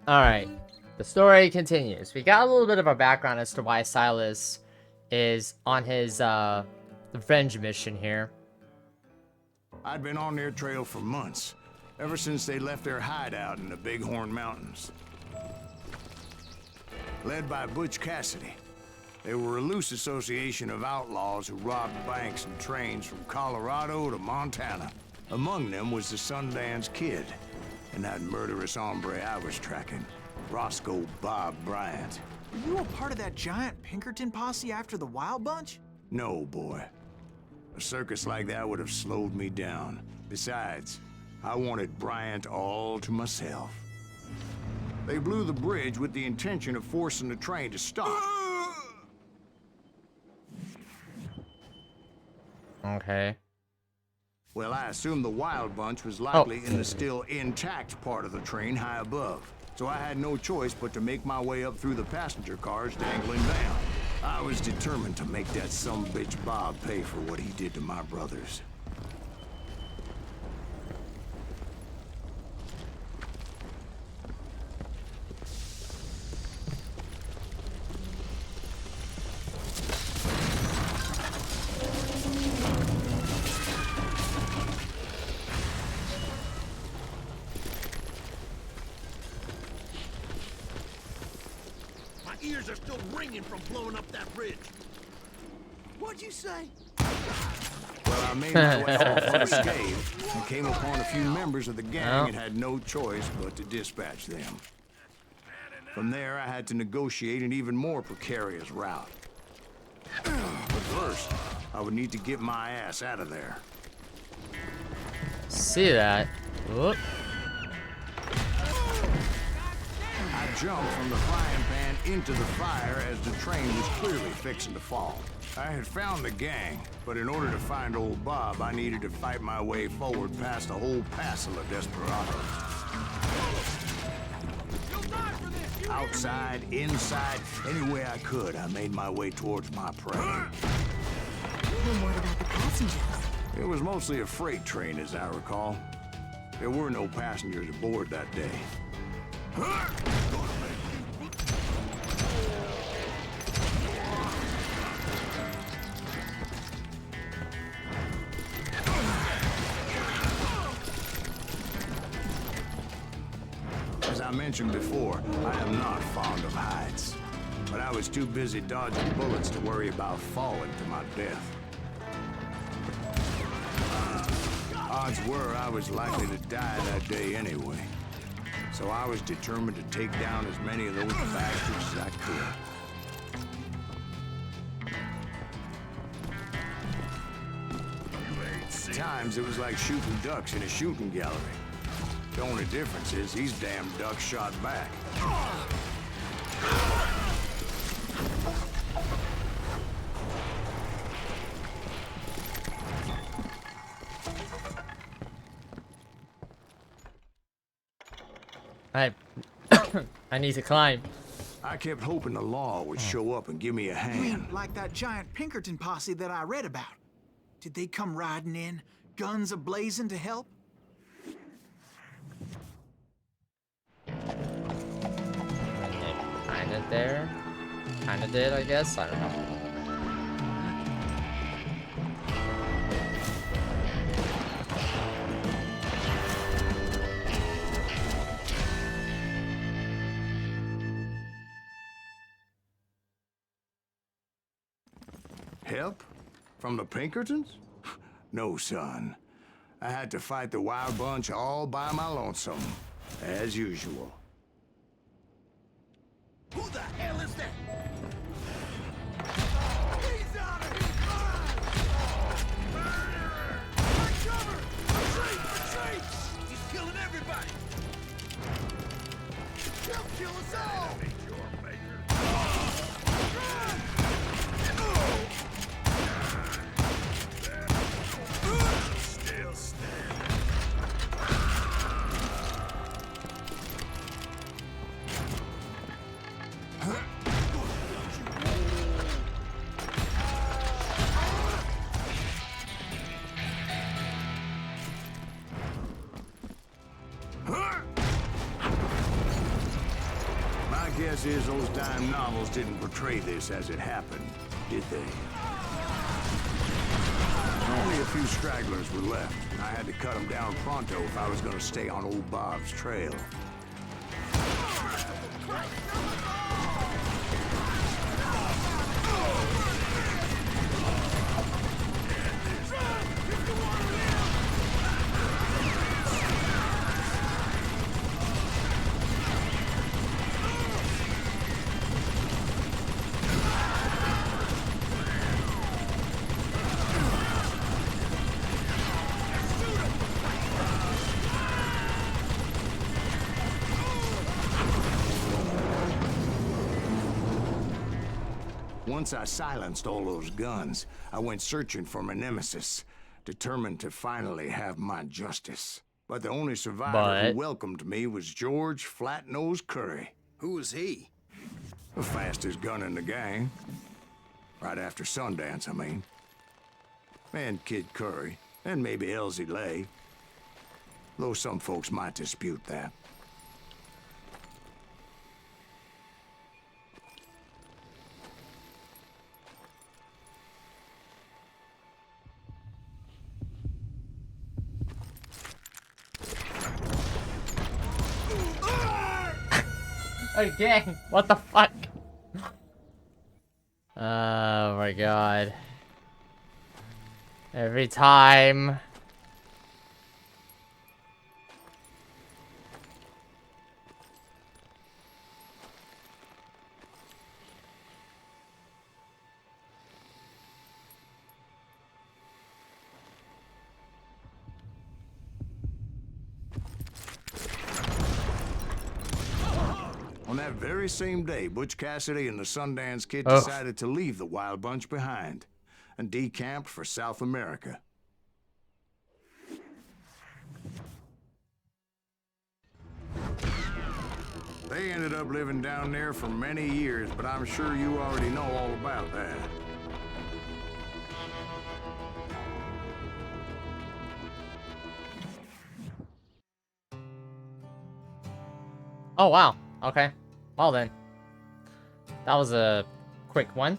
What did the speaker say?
Alright, the story continues. We got a little bit of a background as to why Silas is on his revenge mission here. I'd been on their trail for months, ever since they left their hideout in the Bighorn Mountains. Led by Butch Cassidy, they were a loose association of outlaws who robbed banks and trains from Colorado to Montana. Among them was the Sundance Kid, and that murderous hombre I was tracking, Roscoe Bob Bryant. Were you a part of that giant Pinkerton posse after the Wild Bunch? No, boy. A circus like that would have slowed me down. Besides, I wanted Bryant all to myself. They blew the bridge with the intention of forcing the train to stop. Okay. Well, I assumed the Wild Bunch was likely in the still intact part of the train high above. So I had no choice but to make my way up through the passenger cars dangling down. I was determined to make that sumbitch Bob pay for what he did to my brothers. Ears are still ringing from blowing up that bridge. What'd you say? Well, I made my way off unscathed and came upon a few members of the gang and had no choice but to dispatch them. From there, I had to negotiate an even more precarious route. But first, I would need to get my ass out of there. See that? Whoop. I jumped from the frying pan into the fire as the train was clearly fixing to fall. I had found the gang, but in order to find old Bob, I needed to fight my way forward past a whole passel of desperados. Outside, inside, any way I could, I made my way towards my prey. Then what about the passengers? It was mostly a freight train, as I recall. There were no passengers aboard that day. As I mentioned before, I am not fond of heights. But I was too busy dodging bullets to worry about falling to my death. Odds were I was likely to die that day anyway. So I was determined to take down as many of those bastards as I could. At times, it was like shooting ducks in a shooting gallery. The only difference is these damn ducks shot back. I need to climb. I kept hoping the law would show up and give me a You mean hand. like that giant Pinkerton posse that I read about? Did they come riding in, guns a-blazing to help? Kinda there. Kinda did, I guess. I don't know. Help? From the Pinkertons? No, son. I had to fight the Wild Bunch all by my lonesome, as usual. Who the hell is that? He's out of here! Take cover! Retreat! Retreat! He's killing everybody! He'll kill us all! Guess is those dime novels didn't portray this as it happened, did they? Only a few stragglers were left, and I had to cut them down pronto if I was going to stay on old Bob's trail. Once I silenced all those guns, I went searching for my nemesis, determined to finally have my justice. But the only survivor who welcomed me was George Flat-Nose Curry. Who was he? The fastest gun in the gang. Right after Sundance, I mean. And Kid Curry, and maybe Elsie Lay. Though some folks might dispute that. Again, what the fuck? Oh my god. Every time. On that very same day, Butch Cassidy and the Sundance Kid decided to leave the Wild Bunch behind and decamped for South America. They ended up living down there for many years, but I'm sure you already know all about that. Oh wow. Okay. Well then. That was a quick one.